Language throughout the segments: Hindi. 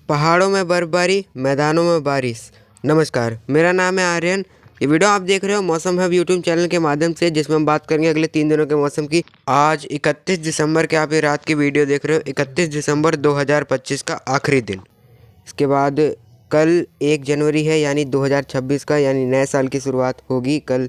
पहाड़ों में बर्फबारी, मैदानों में बारिश। नमस्कार, मेरा नाम है आर्यन। ये वीडियो आप देख रहे हो मौसम हब यूट्यूब चैनल के माध्यम से, जिसमें हम बात करेंगे अगले 3 दिनों के मौसम की। आज 31 दिसंबर के आप ये रात की वीडियो देख रहे हो। 31 दिसंबर 2025 का आखिरी दिन। इसके बाद कल 1 जनवरी है, यानी 2026 का, यानी नए साल की शुरुआत होगी कल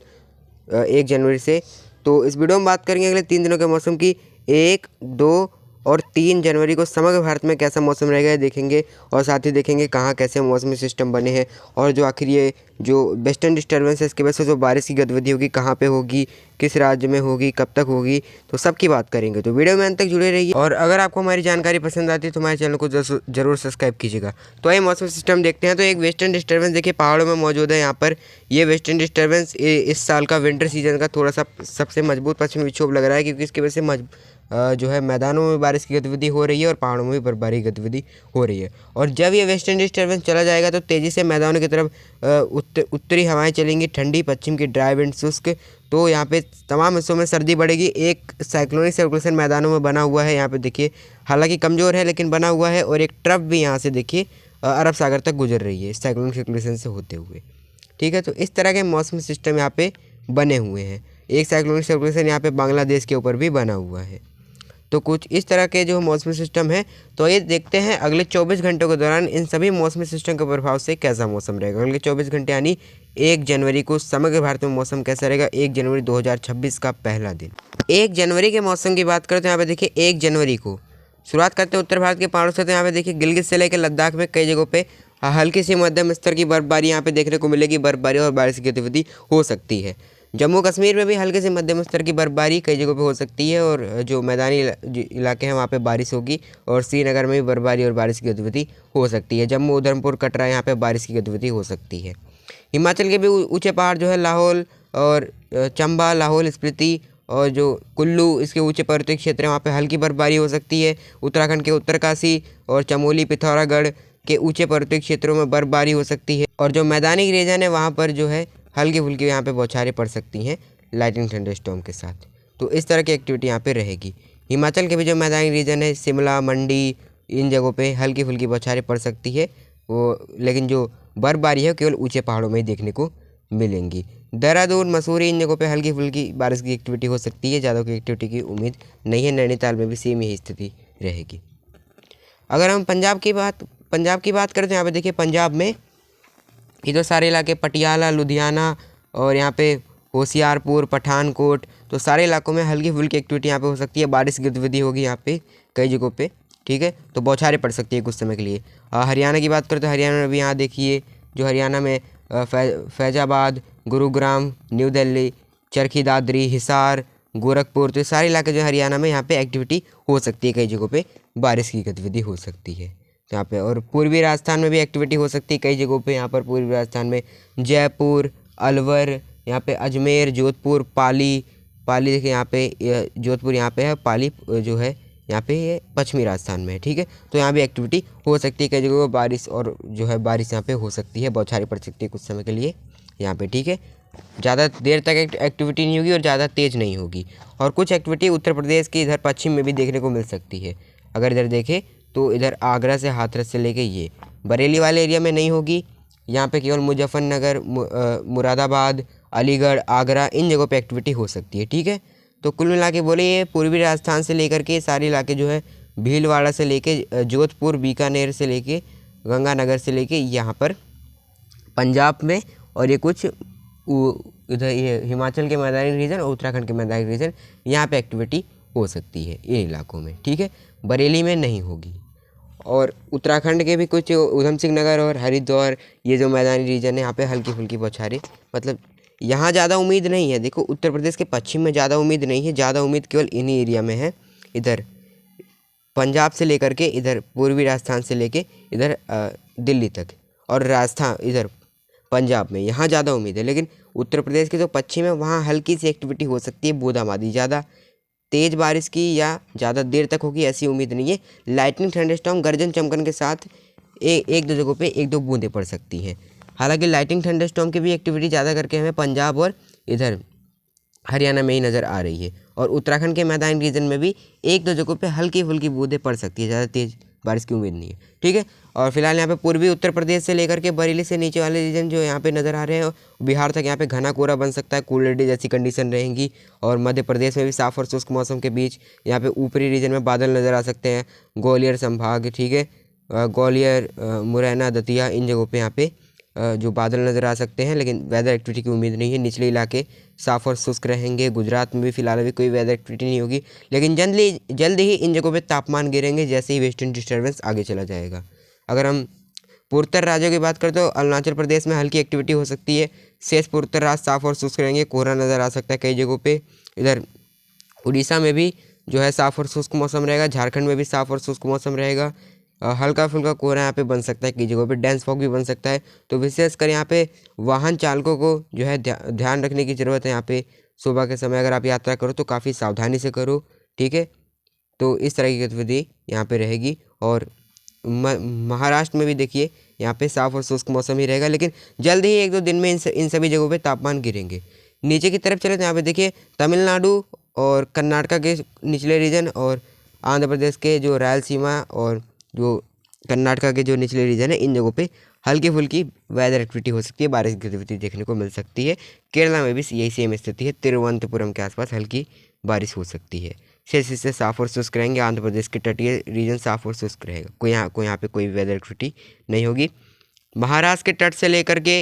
1 जनवरी से। तो इस वीडियो में बात करेंगे अगले 3 दिनों के मौसम की। 1, 2 और 3 जनवरी को समग्र भारत में कैसा मौसम रहेगा ये देखेंगे, और साथ ही देखेंगे कहाँ कैसे मौसमी सिस्टम बने हैं, और जो आखिर ये जो वेस्टर्न डिस्टर्बेंस है इसकी वजह से जो बारिश की गतिविधि होगी कहाँ पे होगी, किस राज्य में होगी, कब तक होगी, तो सबकी बात करेंगे। तो वीडियो में अंत तक जुड़े रहिए, और अगर आपको हमारी जानकारी पसंद आती है तो हमारे चैनल को जरूर सब्सक्राइब कीजिएगा। तो आइए मौसम सिस्टम देखते हैं। तो एक वेस्टर्न डिस्टर्बेंस देखिए पहाड़ों में मौजूद है। यहाँ पर ये वेस्टर्न डिस्टर्बेंस इस साल का विंटर सीजन का थोड़ा सा सबसे मजबूत पश्चिमी विक्षोभ लग रहा है, क्योंकि इसकी वजह से जो है मैदानों में बारिश की गतिविधि हो रही है और पहाड़ों में भी बर्फबारी की गतिविधि हो रही है। और जब ये वेस्टर्न डिस्टर्बेंस चला जाएगा तो तेज़ी से मैदानों की तरफ उत्तरी हवाएं चलेंगी, ठंडी पश्चिम की ड्राई विंड शुष्क। तो यहाँ पे तमाम हिस्सों में सर्दी बढ़ेगी। एक साइक्लोनिक सर्कुलेशन मैदानों में बना हुआ है, यहाँ पे देखिए, हालांकि कमज़ोर है लेकिन बना हुआ है। और एक ट्रफ भी यहाँ से देखिए अरब सागर तक गुजर रही है साइक्लोनिक सर्कुलेशन से होते हुए। ठीक है, तो इस तरह के मौसमी सिस्टम यहाँ पे बने हुए हैं। एक साइक्लोनिक सर्कुलेशन यहाँ पे बांग्लादेश के ऊपर भी बना हुआ है। तो कुछ इस तरह के जो मौसमी सिस्टम है। तो ये देखते हैं अगले 24 घंटों के दौरान इन सभी मौसमी सिस्टम के प्रभाव से कैसा मौसम रहेगा। अगले 24 घंटे यानी 1 जनवरी को समग्र भारत में मौसम कैसा रहेगा। 1 जनवरी 2026 का पहला दिन। 1 जनवरी के मौसम की बात करते हैं। यहाँ पे देखिए 1 जनवरी को शुरुआत करते हैं उत्तर भारत के पहाड़ों से। तो यहाँ पे देखिए गिलगित से लेकर लद्दाख में कई जगहों पे हल्की सी मध्यम स्तर की बर्फबारी यहाँ पे देखने को मिलेगी। बर्फबारी और बारिश की गतिविधि हो सकती है। जम्मू कश्मीर में भी हल्के से मध्यम स्तर की बर्फबारी कई जगहों पे हो सकती है, और जो मैदानी इलाके हैं वहाँ पे बारिश होगी। और श्रीनगर में भी बर्फबारी और बारिश की गतिविधि हो सकती है। जम्मू, उधमपुर, कटरा यहाँ पे बारिश की गतिविधि हो सकती है। हिमाचल के भी ऊंचे पहाड़ जो है लाहौल और चंबा, लाहौल स्पीति और जो कुल्लू, इसके ऊंचे पर्वतीय क्षेत्र हैं, वहाँ पे हल्की बर्फबारी हो सकती है। उत्तराखंड के उत्तरकाशी और चमोली, पिथौरागढ़ के ऊंचे पर्वतीय क्षेत्रों में बर्फबारी हो सकती है। और जो मैदानी रीजन है वहाँ पर जो है हल्की फुल्की यहाँ पे बौछारें पड़ सकती हैं लाइटनिंग थंडरस्टॉर्म के साथ। तो इस तरह की एक्टिविटी यहाँ पे रहेगी। हिमाचल के भी जो मैदानी रीजन है, शिमला, मंडी, इन जगहों पे हल्की फुल्की बौछारें पड़ सकती है वो, लेकिन जो बर्फबारी है केवल ऊंचे पहाड़ों में ही देखने को मिलेंगी। देहरादून, मसूरी, इन जगहों पे हल्की फुल्की बारिश की एक्टिविटी हो सकती है। ज़्यादा की एक्टिविटी की उम्मीद नहीं है। नैनीताल में भी सेम यही स्थिति रहेगी। अगर हम पंजाब की बात करते हैं, यहाँ पे देखिए पंजाब में ये तो सारे इलाके, पटियाला, लुधियाना और यहाँ पे होशियारपुर, पठानकोट, तो सारे इलाकों में हल्की फुल्की एक्टिविटी यहाँ पे हो सकती है। बारिश की गतिविधि होगी यहाँ पे कई जगहों पे। ठीक है, तो बौछारें पड़ सकती है कुछ समय के लिए। हरियाणा की बात करें तो हरियाणा में भी यहाँ देखिए, जो हरियाणा में फैजाबाद, गुरुग्राम, न्यू दिल्ली, चरखी दादरी, हिसार, गोरखपुर, तो सारे इलाके जो हरियाणा में यहाँ पे एक्टिविटी हो सकती है। कई जगहों पे बारिश की गतिविधि हो सकती है यहाँ पे। और पूर्वी राजस्थान में भी एक्टिविटी हो सकती है कई जगहों पे। यहाँ पर पूर्वी राजस्थान में जयपुर, अलवर, यहाँ पे अजमेर, जोधपुर, पाली देखिए यहाँ पे जोधपुर यहाँ पे है, पाली जो है यहाँ पे ये पश्चिमी राजस्थान में है। ठीक है, तो यहाँ भी एक्टिविटी हो सकती है कई जगहों पर बारिश, और जो है बारिश यहाँ पे हो सकती है, बौछारें पड़ सकती है कुछ समय के लिए यहाँ पे। ठीक है, ज़्यादा देर तक एक्टिविटी नहीं होगी और ज़्यादा तेज़ नहीं होगी। और कुछ एक्टिविटी उत्तर प्रदेश की इधर पश्चिम में भी देखने को मिल सकती है। अगर इधर देखें तो इधर आगरा से हाथरस से लेके ये बरेली वाले एरिया में नहीं होगी। यहाँ पे केवल मुजफ्फरनगर, मुरादाबाद, अलीगढ़, आगरा, इन जगहों पे एक्टिविटी हो सकती है। ठीक है, तो कुल मिला के बोले ये पूर्वी राजस्थान से लेकर के सारे इलाके जो है, भीलवाड़ा से लेके जोधपुर, बीकानेर से लेके गंगानगर से लेके यहाँ पर पंजाब में, और ये कुछ इधर ये हिमाचल के मैदानी रीजन और उत्तराखंड के मैदानी रीजन, यहाँ पे एक्टिविटी हो सकती है इन इलाकों में। ठीक है, बरेली में नहीं होगी। और उत्तराखंड के भी कुछ उधम सिंह नगर और हरिद्वार, ये जो मैदानी रीजन है, यहाँ पे हल्की फुल्की बौछारें, मतलब यहाँ ज़्यादा उम्मीद नहीं है। देखो उत्तर प्रदेश के पश्चिम में ज़्यादा उम्मीद नहीं है, ज़्यादा उम्मीद केवल इन्हीं एरिया में है। इधर पंजाब से लेकर के इधर पूर्वी राजस्थान से लेके इधर दिल्ली तक, और राजस्थान इधर पंजाब में यहाँ ज़्यादा उम्मीद है। लेकिन उत्तर प्रदेश के जो पश्चिम है वहाँ हल्की सी एक्टिविटी हो सकती है, बूंदाबांदी। ज़्यादा तेज़ बारिश की या ज़्यादा देर तक होगी ऐसी उम्मीद नहीं है। लाइटनिंग थंडरस्टॉर्म, गर्जन चमकन के साथ एक दो जगहों पे 1-2 बूंदें पड़ सकती हैं। हालांकि लाइटनिंग थंडरस्टॉर्म की भी एक्टिविटी ज़्यादा करके हमें पंजाब और इधर हरियाणा में ही नज़र आ रही है। और उत्तराखंड के मैदानी रीजन में भी 1-2 जगहों पे हल्की फुल्की बूंदें पड़ सकती है, ज़्यादा तेज़ बारिश की उम्मीद नहीं है। ठीक है, और फिलहाल यहाँ पे पूर्वी उत्तर प्रदेश से लेकर के बरेली से नीचे वाले रीजन जो यहाँ पे नज़र आ रहे हैं, बिहार तक यहाँ पे घना कोहरा बन सकता है, कूलर डे जैसी कंडीशन रहेंगी। और मध्य प्रदेश में भी साफ और शुष्क मौसम के बीच यहाँ पे ऊपरी रीजन में बादल नज़र आ सकते हैं। ग्वालियर संभाग, ठीक है, ग्वालियर, मुरैना, दतिया, इन जगहों पे यहाँ पे जो बादल नज़र आ सकते हैं, लेकिन वेदर एक्टिविटी की उम्मीद नहीं है। निचले इलाके साफ़ और शुष्क रहेंगे। गुजरात में भी फिलहाल अभी कोई वेदर एक्टिविटी नहीं होगी, लेकिन जल्द ही इन जगहों पे तापमान गिरेंगे जैसे ही वेस्टर्न डिस्टर्बेंस आगे चला जाएगा। अगर हम पूर्वोत्तर राज्यों की बात करें तो अरुणाचल प्रदेश में हल्की एक्टिविटी हो सकती है। शेष पूर्वोत्तर राज्य साफ़ और शुष्क रहेंगे, कोहरा नज़र आ सकता है कई जगहों पर। इधर उड़ीसा में भी जो है साफ़ और शुष्क मौसम रहेगा। झारखंड में भी साफ़ और शुष्क मौसम रहेगा। हल्का फुल्का कोहरा यहाँ पे बन सकता है, कई जगहों पे डेंस फॉग भी बन सकता है। तो विशेषकर यहाँ पे वाहन चालकों को जो है ध्यान रखने की ज़रूरत है। यहाँ पे सुबह के समय अगर आप यात्रा करो तो काफ़ी सावधानी से करो। ठीक है, तो इस तरह की गतिविधि यहाँ पे रहेगी। और महाराष्ट्र में भी देखिए यहाँ पे साफ़ और शुष्क मौसम ही रहेगा, लेकिन जल्द ही 1-2 दिन में इन सभी जगहों पे तापमान गिरेंगे। नीचे की तरफ चले तो यहाँ पे देखिए तमिलनाडु और कर्नाटका के निचले रीजन और आंध्र प्रदेश के जो रायलसीमा और जो कर्नाटका के जो निचले रीजन है, इन जगहों पे हल्की फुल्की वेदर एक्टिविटी हो सकती है, बारिश की गतिविधि देखने को मिल सकती है। केरला में भी यही सेम स्थिति है, तिरुवनंतपुरम के आसपास हल्की बारिश हो सकती है। शेष हिस्से साफ़ और शुष्क रहेंगे। आंध्र प्रदेश के तटीय रीजन साफ़ और शुष्क रहेगा, यहाँ पे कोई वेदर एक्टिविटी नहीं होगी। महाराष्ट्र के तट से लेकर के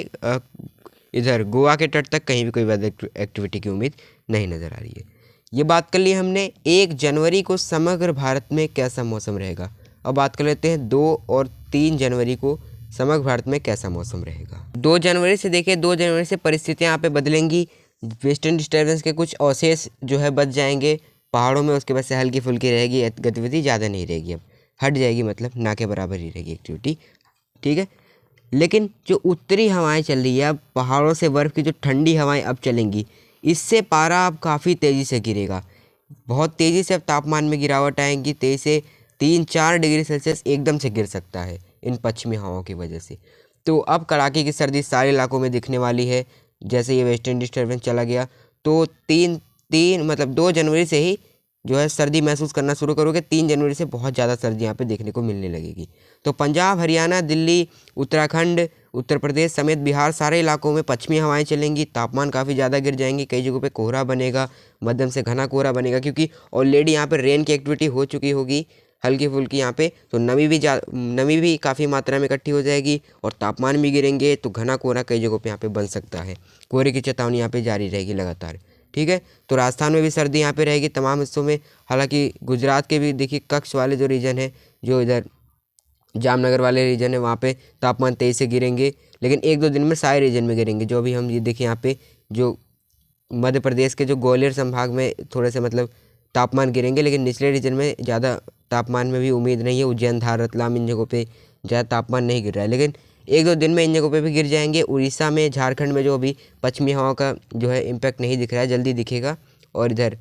इधर गोवा के तट तक कहीं भी कोई वेदर एक्टिविटी की उम्मीद नहीं नज़र आ रही है। ये बात कर ली हमने 1 जनवरी को समग्र भारत में कैसा मौसम रहेगा। अब बात कर लेते हैं 2 और 3 जनवरी को समग्र भारत में कैसा मौसम रहेगा। 2 जनवरी से देखिए, 2 जनवरी से परिस्थितियां यहाँ पे बदलेंगी। वेस्टर्न डिस्टर्बेंस के कुछ अवशेष जो है बच जाएंगे पहाड़ों में, उसके बाद से हल्की फुल्की रहेगी, गतिविधि ज़्यादा नहीं रहेगी, अब हट जाएगी, मतलब ना के बराबर ही रहेगी एक्टिविटी। ठीक है, लेकिन जो उत्तरी हवाएं चल रही है, अब पहाड़ों से बर्फ़ की जो ठंडी हवाएं अब चलेंगी, इससे पारा अब काफ़ी तेज़ी से गिरेगा। बहुत तेज़ी से अब तापमान में गिरावट आएंगी, तेज़ी से 3-4 डिग्री सेल्सियस एकदम से गिर सकता है इन पश्चिमी हवाओं की वजह से। तो अब कड़ाके की सर्दी सारे इलाकों में दिखने वाली है। जैसे ये वेस्टर्न डिस्टर्बेंस चला गया तो 2 जनवरी से ही जो है सर्दी महसूस करना शुरू करोगे। 3 जनवरी से बहुत ज़्यादा सर्दी यहाँ पे देखने को मिलने लगेगी। तो पंजाब, हरियाणा, दिल्ली, उत्तराखंड, उत्तर प्रदेश समेत बिहार सारे इलाकों में पश्चिमी हवाएं चलेंगी। तापमान काफ़ी ज़्यादा गिर जाएंगी, कई जगहों पे कोहरा बनेगा, मध्यम से घना कोहरा बनेगा, क्योंकि ऑलरेडी यहाँ पे रेन की एक्टिविटी हो चुकी होगी हल्की फुल्की यहाँ पे। तो नमी भी काफ़ी मात्रा में इकट्ठी हो जाएगी और तापमान भी गिरेंगे। तो घना कोहरा कई जगहों पे यहाँ पे बन सकता है। कोहरे की चेतावनी यहाँ पे जारी रहेगी लगातार। ठीक है, तो राजस्थान में भी सर्दी यहाँ पे रहेगी तमाम हिस्सों में। हालांकि गुजरात के भी देखिए कच्छ वाले जो रीजन है, जो इधर जामनगर वाले रीजन है, वहाँ पे तापमान तेज़ से गिरेंगे, लेकिन 1-2 दिन में सारे रीजन में गिरेंगे। जो अभी हम ये देखिए यहाँ पे जो मध्य प्रदेश के जो ग्वालियर संभाग में थोड़े से मतलब तापमान गिरेंगे, लेकिन निचले रीजन में ज़्यादा तापमान में भी उम्मीद नहीं है। उज्जैन, धार, रतलाम इन जगहों पे ज़्यादा तापमान नहीं गिर रहा है, लेकिन 1-2 दिन में इन जगहों पे भी गिर जाएंगे। उड़ीसा में, झारखंड में जो अभी पश्चिमी हवाओं का जो है इम्पैक्ट नहीं दिख रहा है, जल्दी दिखेगा। और इधर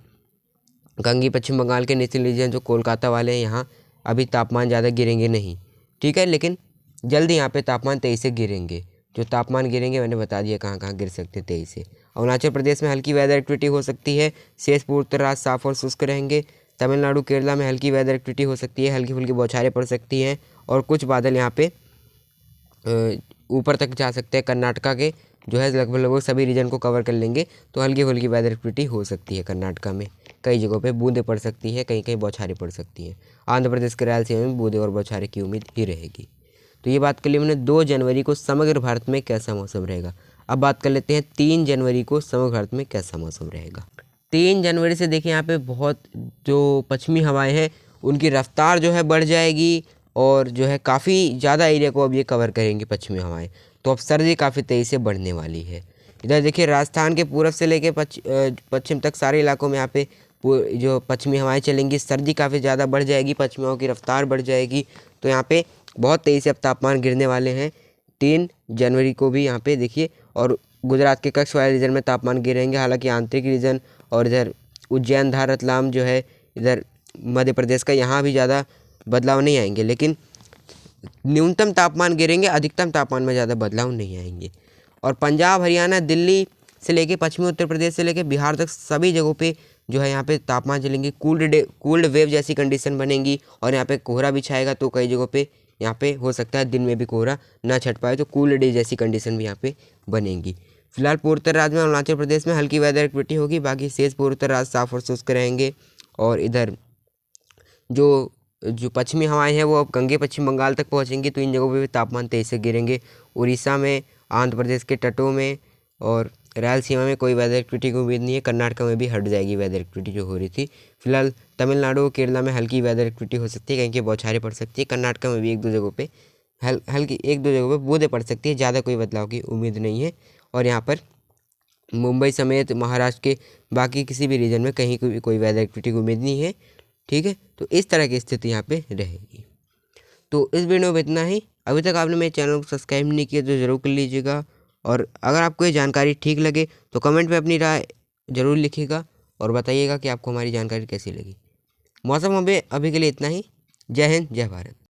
गंगी पश्चिम बंगाल के निचले रीजन जो कोलकाता वाले हैं, यहाँ अभी तापमान ज़्यादा गिरेंगे नहीं। ठीक है, लेकिन जल्दी यहाँ पे तापमान तेज़ी से गिरेंगे। जो तापमान गिरेंगे मैंने बता दिया कहाँ कहाँ गिर सकते हैं तेज़ी से। अरुणाचल प्रदेश में हल्की वेदर एक्टिविटी हो सकती है। शेष पूर्वोत्तर राज्य साफ और शुष्क रहेंगे। तमिलनाडु, केरला में हल्की वेदर एक्टिविटी हो सकती है, हल्की फुल्की बौछारें पड़ सकती हैं और कुछ बादल यहाँ पे ऊपर तक जा सकते हैं। कर्नाटका के जो है लगभग सभी रीजन को कवर कर लेंगे, तो हल्की फुल्की वेदर एक्टिविटी हो सकती है। कर्नाटका में कई जगहों पे बूंदें पड़ सकती है, कहीं कहीं बौछारें पड़ सकती हैं। आंध्र प्रदेश के रायलसीमा में बूंदें और बौछारें की उम्मीद ही रहेगी। तो ये बात कर ली हमने 2 जनवरी को समग्र भारत में कैसा मौसम रहेगा। अब बात कर लेते हैं 3 जनवरी को समग्र भारत में कैसा मौसम रहेगा। 3 जनवरी से देखिए यहाँ पे बहुत जो पश्चिमी हवाएं हैं उनकी रफ्तार जो है बढ़ जाएगी और जो है काफ़ी ज़्यादा एरिया को अब ये कवर करेंगी पश्चिमी हवाएं। तो अब सर्दी काफ़ी तेज़ी से बढ़ने वाली है। इधर देखिए राजस्थान के पूरब से लेके पश्चिम तक सारे इलाकों में यहाँ पे जो पश्चिमी हवाएं चलेंगी, सर्दी काफ़ी ज़्यादा बढ़ जाएगी, पश्चिमी हवाओं की रफ्तार बढ़ जाएगी। तो यहाँ पे बहुत तेज़ी से अब तापमान गिरने वाले हैं 3 जनवरी को भी यहाँ पे देखिए। और गुजरात के कच्छ वाले रीजन में तापमान गिरेंगे। हालांकि आंतरिक रीजन और इधर उज्जैन, धार, रतलाम जो है इधर मध्य प्रदेश का, यहाँ भी ज़्यादा बदलाव नहीं आएंगे, लेकिन न्यूनतम तापमान गिरेंगे, अधिकतम तापमान में ज़्यादा बदलाव नहीं आएंगे। और पंजाब, हरियाणा, दिल्ली से लेके पश्चिमी उत्तर प्रदेश से लेके बिहार तक सभी जगहों पे जो है यहाँ पे तापमान चलेंगे, कूल्ड वेव जैसी कंडीशन बनेंगी और यहाँ पे कोहरा भी छाएगा। तो कई जगहों पे यहाँ पे हो सकता है दिन में भी कोहरा ना छट पाए, तो कूल्ड डे जैसी कंडीशन भी यहाँ पे बनेंगी। फिलहाल पूर्वोत्तर राज्य में अरुणाचल प्रदेश में हल्की वेदर एक्टिविटी होगी, बाकी शेष पूर्वोत्तर राज्य साफ और शुष्क रहेंगे। और इधर जो पश्चिमी हवाएं हैं वो अब गंगे पश्चिम बंगाल तक पहुंचेंगी, तो इन जगहों पे भी तापमान तेज़ी से गिरेंगे। उड़ीसा में, आंध्र प्रदेश के तटों में और रायलसीमा में कोई वेदर एक्टिविटी की उम्मीद नहीं है। कर्नाटक में भी हट जाएगी वेदर एक्टिविटी जो हो रही थी। फिलहाल तमिलनाडु केरला में हल्की वेदर एक्टिविटी हो सकती है, कहीं की बौछारें पड़ सकती है। कर्नाटक में भी एक दो जगहों पे हल्की एक दो जगहों पे बूंदें पड़ सकती है, ज़्यादा कोई बदलाव की उम्मीद नहीं है। और यहाँ पर मुंबई समेत महाराष्ट्र के बाकी किसी भी रीजन में कहीं कोई वेदर एक्टिविटी की उम्मीद नहीं है। ठीक है, तो इस तरह की स्थिति यहाँ पे रहेगी। तो इस वीडियो में इतना ही। अभी तक आपने मेरे चैनल को सब्सक्राइब नहीं किया तो ज़रूर कर लीजिएगा। और अगर आपको ये जानकारी ठीक लगे तो कमेंट में अपनी राय ज़रूर लिखिएगा और बताइएगा कि आपको हमारी जानकारी कैसी लगी। मौसम अभी के लिए इतना ही। जय हिंद, जय भारत।